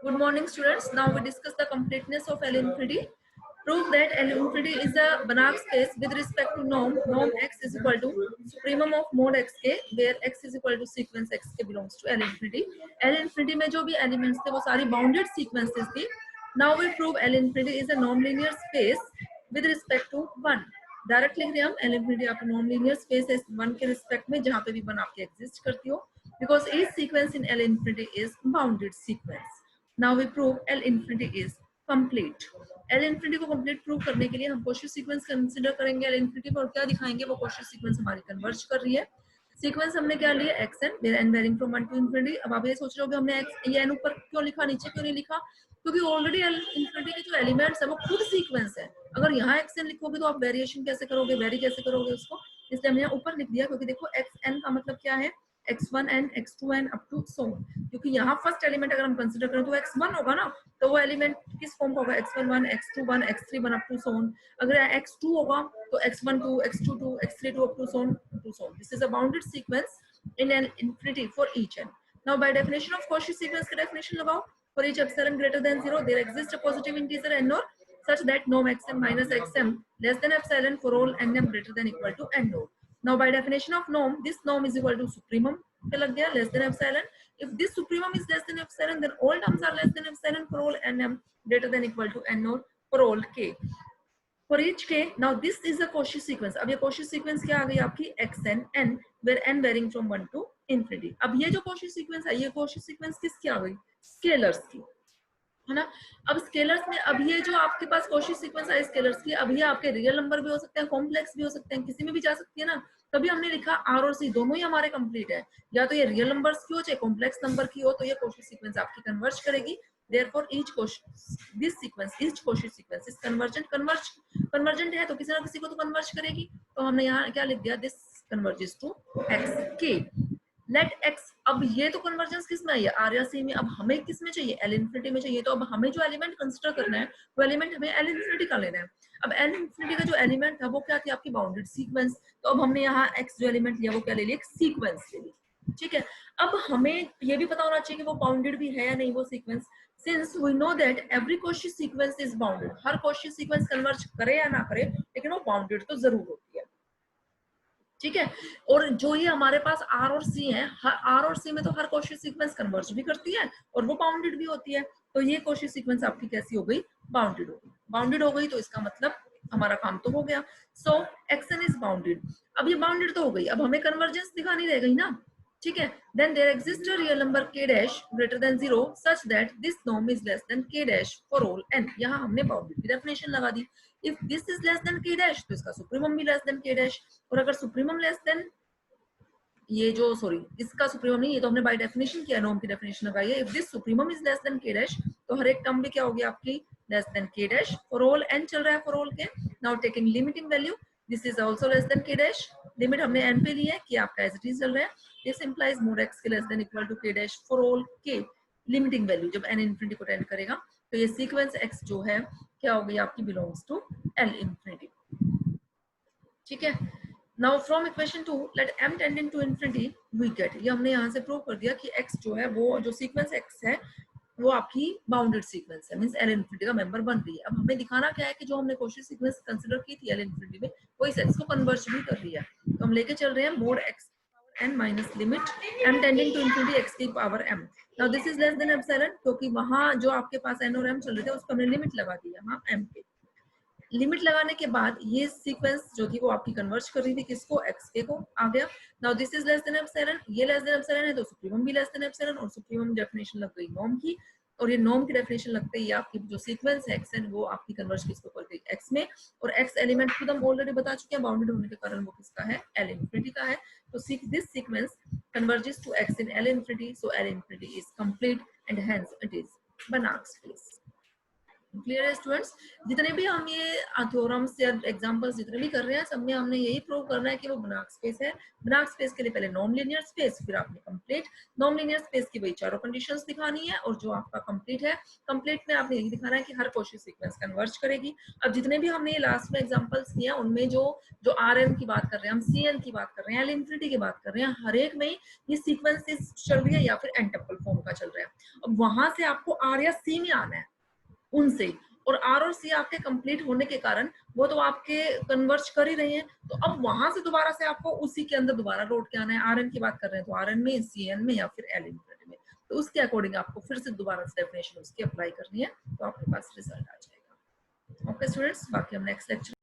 Good morning, students. Now we discuss the completeness of L infinity. Prove that L infinity is a Banach space with respect to norm. Norm x is equal to supremum of mod xk, where x is equal to sequence xk belongs to L infinity. L infinity में जो भी elements थे वो सारी bounded sequences थी. Now we prove L infinity is a non-linear space with respect to 1. Direct लिख रहे हैं हम L infinity आपकी नॉन लीनियर स्पेस है 1 के रिस्पेक्ट में जहां पे भी 1 आपके एग्जिस्ट करती हो, because each sequence in L infinity is bounded sequence. Now we prove L infinity is complete. L infinity को complete prove करने के लिए हम कोशी सीक्वेंस कंसीडर करेंगे L infinity पर और क्या दिखाएंगे, वो कोशी सीक्वेंस हमारी कन्वर्ज कर रही है. सीक्वेंस हमने क्या लिया xn where n varying from 1 to infinity. अब आप ये सोच रहे हो कि हमने x ये n ऊपर क्यों लिखा नीचे क्यों नहीं लिखा, क्योंकि ऑलरेडी L infinity के जो एलिमेंट्स है वो खुद सीक्वेंस है. अगर यहाँ xn लिखोगे तो आप वेरिएशन कैसे करोगे, वेरी कैसे करोगे उसको, इसलिए हमने यहाँ ऊपर लिख दिया, क्योंकि देखो xn का मतलब क्या है, x1n x2n up to so, क्योंकि यहाँ फर्स्ट एलिमेंट अगर हम कंसीडर करें तो x1 होगा ना, तो वो एलिमेंट किस फॉर्म का होगा, x11 x21 x31 up to so. अगर x2 होगा तो x12 x22 x32 up to so. This is a bounded sequence in an infinity for each n. Now by definition of Cauchy sequence का definition लगाओ. For each epsilon greater than 0 there exists a positive integer n or such that norm xm minus xm less than epsilon for all nm greater than equal to n norm. Now by definition of norm, this norm is equal to supremum पे लग गया less than epsilon. If this supremum is less than epsilon, then all terms are less than epsilon for all nm greater than equal to n or for all k. For each k, now this is a Cauchy sequence. अब ये Cauchy sequence क्या आ गई आपकी xn n where n varying from 1 to infinity. अब ये जो Cauchy sequence है, ये Cauchy sequence किसकी आ गई, स्केलर्स की, है ना. अब स्केलर्स में अब ये जो आपके पास Cauchy सीक्वेंस है स्केलर्स की, अब ये आपके रियल नंबर भी हो सकते हैं, कॉम्प्लेक्स भी हो सकते हैं, किसी में भी जा सकती है ना. तभी हमने लिखा आर और सी दोनों ही हमारे कंप्लीट है, या तो ये रियल नंबर्स की हो चाहे कॉम्प्लेक्स नंबर की हो, तो ये Cauchy सीक्वेंस आपकी कन्वर्ज करेगी. Therefore each this sequence each Cauchy sequence is convergent है, तो किसी ना किसी को तो कन्वर्ज करेगी. तो हमने यहाँ क्या लिख दिया, this converges to xk. Let x, अब ये तो कन्वर्जेंस किस में है, आर या सी में. अब हमें किस में चाहिए, एल इन्फिनिटी में चाहिए. तो अब हमें जो एलिमेंट कंसीडर करना है वो एलिमेंट हमें एल इन्फिनिटी का लेना है. अब एल इन्फिनिटी का जो एलिमेंट था वो क्या थी, आपकी बाउंडेड सीक्वेंस. तो अब हमने यहाँ x जो एलिमेंट लिया वो क्या ले लिया, एक सीक्वेंस ले ली. ठीक है, अब हमें ये भी पता होना चाहिए कि वो बाउंडेड भी है या नहीं वो sequence. Since we know that every Cauchy sequence is bounded, हर Cauchy सीक्वेंस कन्वर्ज करे या ना करे लेकिन वो बाउंडेड तो जरूर होती है. ठीक है, और जो ये हमारे पास आर और सी है, आर और सी में तो हर Cauchy सीक्वेंस कन्वर्ज भी करती है और वो बाउंडेड भी होती है. तो ये Cauchy सीक्वेंस आपकी कैसी हो गई, बाउंडेड हो गई. बाउंडेड हो गई तो इसका मतलब हमारा काम तो हो गया. सो एक्सन इज बाउंडेड. अब ये बाउंडेड तो हो गई, अब हमें कन्वर्जेंस दिखानी रह गई ना. ठीक है, then there exist a real number k dash greater than 0 such that this norm is less than k dash for all n. यहाँ हमने बाउंडेड की डेफिनेशन लगा दी. If this is less than k dash तो इसका supremum भी less than k dash, और अगर सुप्रीमम लेस देन ये जो सॉरी इसका सुप्रीमम नहीं, ये तो हमने बाय डेफिनेशन किया, नॉर्म की डेफिनेशन लगाई है. If this supremum is less than k dash तो हर एक टर्म भी क्या होगी आपकी, less than k dash for all n चल रहा है, फॉर ऑल के. Now taking limiting value, this is also less than k dash. Limit हमने n पे ली है कि आपका एज इट इज चल रहा है. दिस इंप्लाइज mod x के less than equal to k dash for all k. Limiting value जब n इन्फिनिटी को टेंड करेगा तो ये सीक्वेंस x जो है क्या हो गई आपकी, बिलोंग्स टू L इन्फिनिटी. ठीक है, now from equation 2 let m tending to infinity we get, ये हमने यहाँ से प्रूव कर दिया कि x जो है वो जो सीक्वेंस x है वो आपकी बाउंडेड सीक्वेंस है, मींस L इन्फिनिटी का मेंबर बन रही है. अब हमें दिखाना क्या है कि जो हमने Cauchy सीक्वेंस कंसीडर की थी L इन्फिनिटी में वो इस x को कन्वर्ज भी कर रही है. तो हम लेके चल रहे हैं mod x n minus limit m tending to infinity x की power m. now this is less than epsilon, क्योंकि वहां जो आपके पास n और m चल रहे थे उसको हमने लिमिट लगा दी यहाँ m पे. लिमिट लगाने के बाद ये सीक्वेंस जो थी वो आपकी कन्वर्ज कर रही थी किसको, xk को आ गया. Now this is less then epsilon, ये लेस देन एप्सिलॉन है तो सुप्रीमम भी लेस देन एप्सिलॉन, और सुप्रीमम डेफिनेशन लग गई नॉर्म की, और ये नॉर्म की डेफिनेशन लगते ही आपकी जो सीक्वेंस है xn वो आपकी कन्वर्ज किसको कर गई, x में. और x एलिमेंट खुद हम ऑलरेडी बता चुके हैं बाउंडेड होने के कारण वो किसका है, L इन्फिनिटी का है. तो this sequence converges to x in L infinity, so L infinity is complete and hence it is Banach space. Clear है स्टूडेंट्स. जितने भी हम ये थ्योरम्स या एग्जांपल्स जितने भी कर रहे हैं सब में हमने यही प्रूव करना है कि वो Banach स्पेस है. Banach स्पेस के लिए पहले नॉन लीनियर स्पेस, फिर आपने कंप्लीट नॉन लीनियर स्पेस की वही चारों कंडीशंस दिखानी है, और जो आपका कंप्लीट है कंप्लीट में आपने यही दिखाना है कि हर Cauchy सीक्वेंस कन्वर्ज करेगी. अब जितने भी हमने ये लास्ट में एग्जांपल्स किए उनमें जो जो Rn की बात कर रहे हैं, हम Cn की बात कर रहे हैं, L इन्फिनिटी की बात कर रहे हैं, हर एक में ये सीक्वेंसेस चल रही है या फिर एंटप्पल फॉर्म का चल रहा है. अब वहां से आपको आर या सी में आना है उनसे, और आर और सी आपके कंप्लीट होने के कारण वो तो आपके कन्वर्ज कर ही रहे हैं, तो अब वहां से दोबारा से आपको उसी के अंदर दोबारा लौट के आना है। आर एन की बात कर रहे हैं तो आर एन में, सी एन में या फिर एल इन्फ्रेडी में, तो उसके अकॉर्डिंग आपको फिर से दोबारा से डेफिनेशन उसकी अप्लाई करनी है, तो आपके पास रिजल्ट आ जाएगा। ओके स्टूडेंट्स, बाकी हम नेक्स्ट लेक्चर